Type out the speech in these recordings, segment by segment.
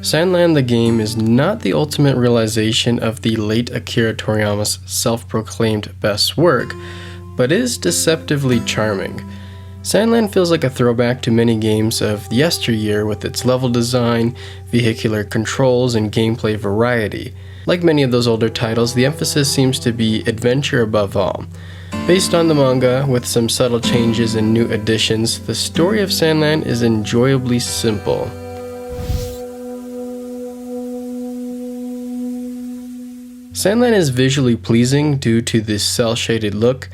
SandLand the game is not the ultimate realization of the late Akira Toriyama's self-proclaimed best work, but is deceptively charming. SandLand feels like a throwback to many games of yesteryear with its level design, vehicular controls, and gameplay variety. Like many of those older titles, the emphasis seems to be adventure above all. Based on the manga, with some subtle changes and new additions, the story of SandLand is enjoyably simple. SandLand is visually pleasing due to the cel-shaded look.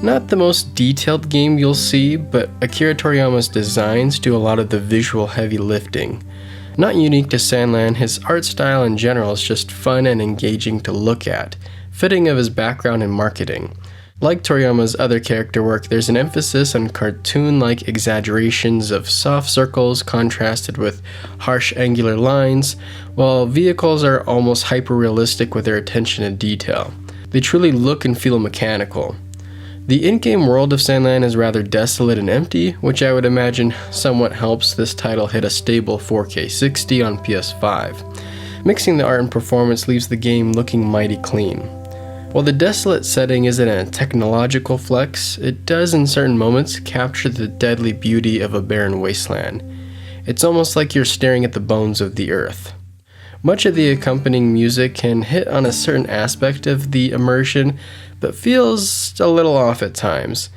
Not the most detailed game you'll see, but Akira Toriyama's designs do a lot of the visual heavy lifting. Not unique to SandLand, his art style in general is just fun and engaging to look at, fitting of his background in marketing. Like Toriyama's other character work, there's an emphasis on cartoon-like exaggerations of soft circles contrasted with harsh angular lines, while vehicles are almost hyper-realistic with their attention to detail. They truly look and feel mechanical. The in-game world of SandLand is rather desolate and empty, which I would imagine somewhat helps this title hit a stable 4K 60 on PS5. Mixing the art and performance leaves the game looking mighty clean. While the desolate setting isn't a technological flex, it does in certain moments capture the deadly beauty of a barren wasteland. It's almost like you're staring at the bones of the earth. Much of the accompanying music can hit on a certain aspect of the immersion, but feels a little off at times.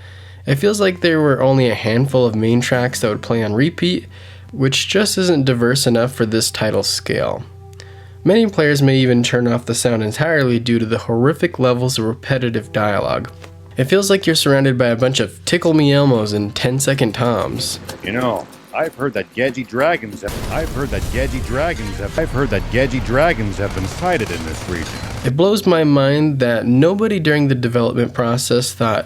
It feels like there were only a handful of main tracks that would play on repeat, which just isn't diverse enough for this title's scale. Many players may even turn off the sound entirely due to the horrific levels of repetitive dialogue. It feels like you're surrounded by a bunch of tickle me Elmos and 10-second toms. You know, I've heard that Gedgy dragons have been sighted in this region. It blows my mind that nobody during the development process thought,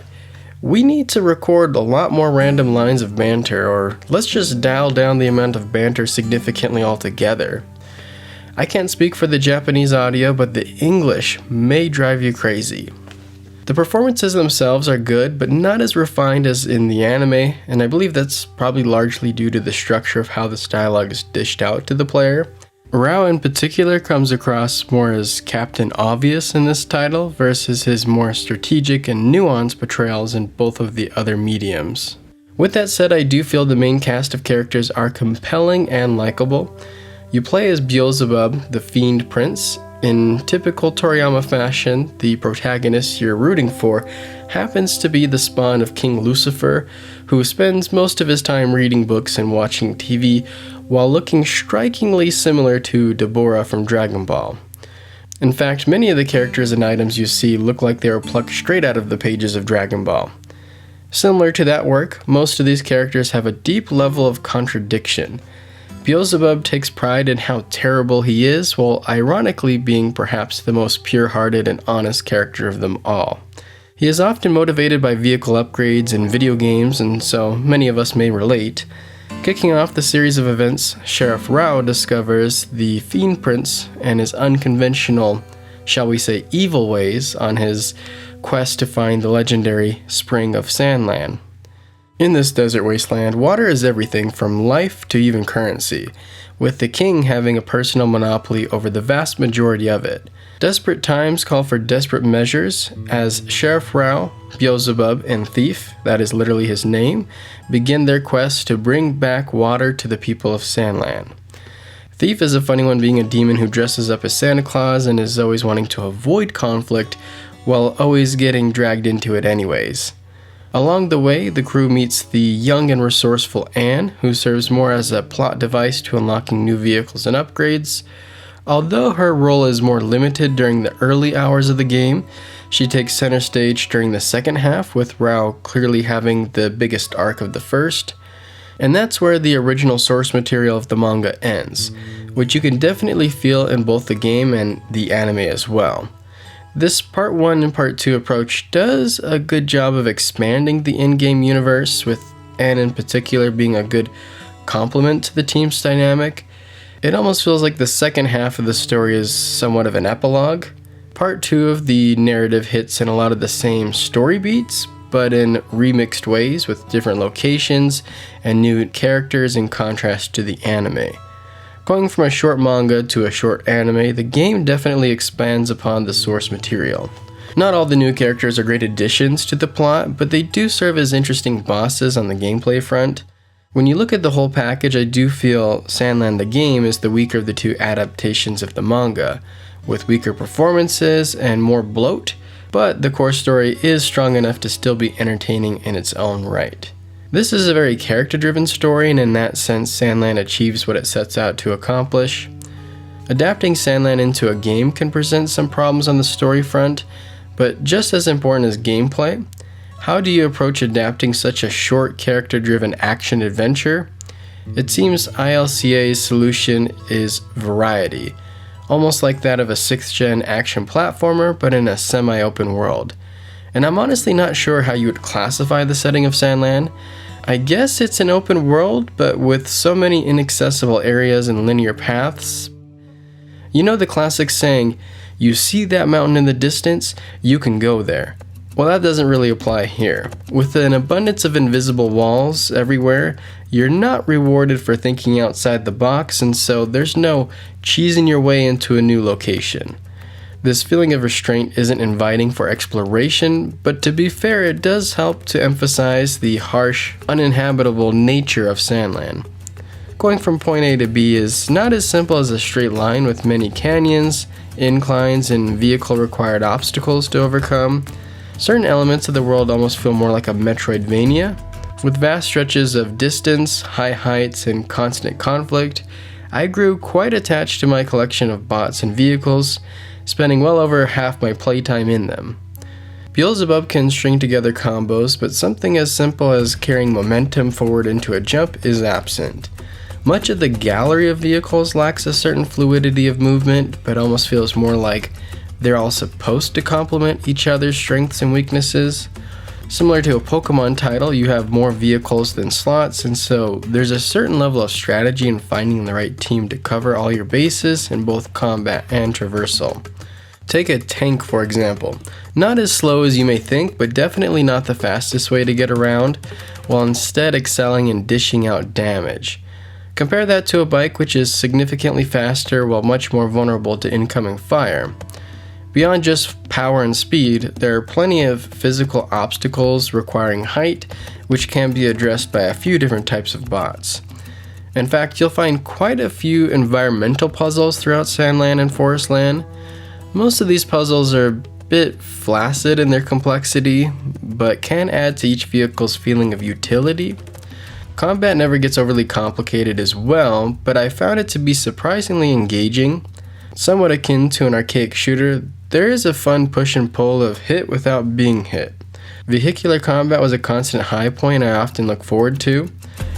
we need to record a lot more random lines of banter, or let's just dial down the amount of banter significantly altogether. I can't speak for the Japanese audio, but the English may drive you crazy. The performances themselves are good, but not as refined as in the anime, and I believe that's probably largely due to the structure of how this dialogue is dished out to the player. Rao in particular comes across more as Captain Obvious in this title versus his more strategic and nuanced portrayals in both of the other mediums. With that said, I do feel the main cast of characters are compelling and likable. You play as Beelzebub, the Fiend Prince. In typical Toriyama fashion, the protagonist you're rooting for happens to be the spawn of King Lucifer, who spends most of his time reading books and watching TV, while looking strikingly similar to Deborah from Dragon Ball. In fact, many of the characters and items you see look like they were plucked straight out of the pages of Dragon Ball. Similar to that work, most of these characters have a deep level of contradiction. Beelzebub takes pride in how terrible he is, while ironically being perhaps the most pure-hearted and honest character of them all. He is often motivated by vehicle upgrades in video games, and so many of us may relate. Kicking off the series of events, Sheriff Rao discovers the Fiend Prince and his unconventional, shall we say evil ways on his quest to find the legendary Spring of SandLand. In this desert wasteland, water is everything from life to even currency, with the king having a personal monopoly over the vast majority of it. Desperate times call for desperate measures, as Sheriff Rao, Beelzebub, and Thief, that is literally his name, begin their quest to bring back water to the people of SandLand. Thief is a funny one, being a demon who dresses up as Santa Claus and is always wanting to avoid conflict, while always getting dragged into it anyways. Along the way, the crew meets the young and resourceful Anne, who serves more as a plot device to unlocking new vehicles and upgrades. Although her role is more limited during the early hours of the game, she takes center stage during the second half, with Rao clearly having the biggest arc of the first. And that's where the original source material of the manga ends, which you can definitely feel in both the game and the anime as well. This Part 1 and Part 2 approach does a good job of expanding the in-game universe, with Anne in particular being a good complement to the team's dynamic. It almost feels like the second half of the story is somewhat of an epilogue. Part 2 of the narrative hits in a lot of the same story beats, but in remixed ways with different locations and new characters in contrast to the anime. Going from a short manga to a short anime, the game definitely expands upon the source material. Not all the new characters are great additions to the plot, but they do serve as interesting bosses on the gameplay front. When you look at the whole package, I do feel SandLand the game is the weaker of the two adaptations of the manga, with weaker performances and more bloat, but the core story is strong enough to still be entertaining in its own right. This is a very character-driven story, and in that sense, SandLand achieves what it sets out to accomplish. Adapting SandLand into a game can present some problems on the story front, but just as important as gameplay, how do you approach adapting such a short, character-driven action-adventure? It seems ILCA's solution is variety, almost like that of a 6th-gen action platformer, but in a semi-open world. And I'm honestly not sure how you would classify the setting of SandLand. I guess it's an open world, but with so many inaccessible areas and linear paths. You know the classic saying, you see that mountain in the distance, you can go there. Well, that doesn't really apply here. With an abundance of invisible walls everywhere, you're not rewarded for thinking outside the box, and so there's no cheesing your way into a new location. This feeling of restraint isn't inviting for exploration, but to be fair, it does help to emphasize the harsh, uninhabitable nature of SandLand. Going from point A to B is not as simple as a straight line with many canyons, inclines, and vehicle-required obstacles to overcome. Certain elements of the world almost feel more like a Metroidvania. With vast stretches of distance, high heights, and constant conflict, I grew quite attached to my collection of bots and vehicles, spending well over half my playtime in them. Beelzebub can string together combos, but something as simple as carrying momentum forward into a jump is absent. Much of the gallery of vehicles lacks a certain fluidity of movement, but almost feels more like they're all supposed to complement each other's strengths and weaknesses. Similar to a Pokemon title, you have more vehicles than slots, and so there's a certain level of strategy in finding the right team to cover all your bases in both combat and traversal. Take a tank, for example. Not as slow as you may think, but definitely not the fastest way to get around, while instead excelling in dishing out damage. Compare that to a bike, which is significantly faster while much more vulnerable to incoming fire. Beyond just power and speed, there are plenty of physical obstacles requiring height, which can be addressed by a few different types of bots. In fact, you'll find quite a few environmental puzzles throughout SandLand and Forestland. Most of these puzzles are a bit flaccid in their complexity, but can add to each vehicle's feeling of utility. Combat never gets overly complicated as well, but I found it to be surprisingly engaging. Somewhat akin to an archaic shooter, there is a fun push and pull of hit without being hit. Vehicular combat was a constant high point I often look forward to.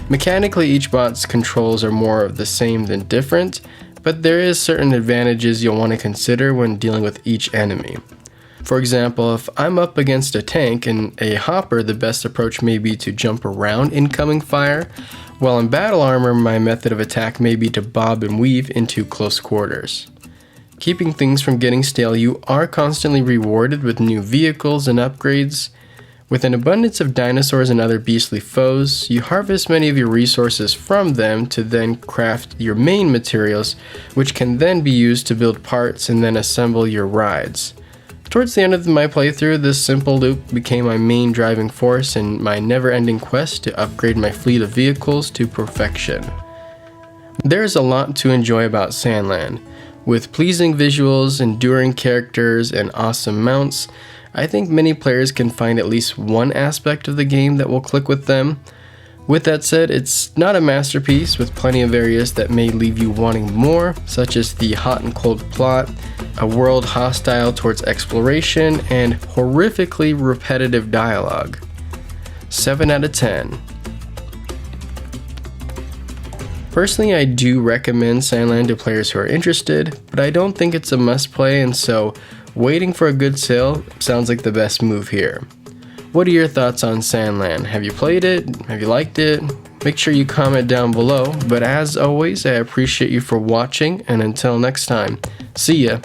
Mechanically, each bot's controls are more of the same than different, but there is certain advantages you'll want to consider when dealing with each enemy. For example, if I'm up against a tank and a hopper, the best approach may be to jump around incoming fire, while in battle armor, my method of attack may be to bob and weave into close quarters. Keeping things from getting stale, you are constantly rewarded with new vehicles and upgrades. With an abundance of dinosaurs and other beastly foes, you harvest many of your resources from them to then craft your main materials, which can then be used to build parts and then assemble your rides. Towards the end of my playthrough, this simple loop became my main driving force in my never-ending quest to upgrade my fleet of vehicles to perfection. There is a lot to enjoy about SandLand. With pleasing visuals, enduring characters, and awesome mounts, I think many players can find at least one aspect of the game that will click with them. With that said, it's not a masterpiece, with plenty of areas that may leave you wanting more, such as the hot and cold plot, a world hostile towards exploration, and horrifically repetitive dialogue. 7 out of 10. Personally, I do recommend SandLand to players who are interested, but I don't think it's a must-play, and so waiting for a good sale sounds like the best move here. What are your thoughts on SandLand? Have you played it? Have you liked it? Make sure you comment down below, but as always, I appreciate you for watching, and until next time, see ya!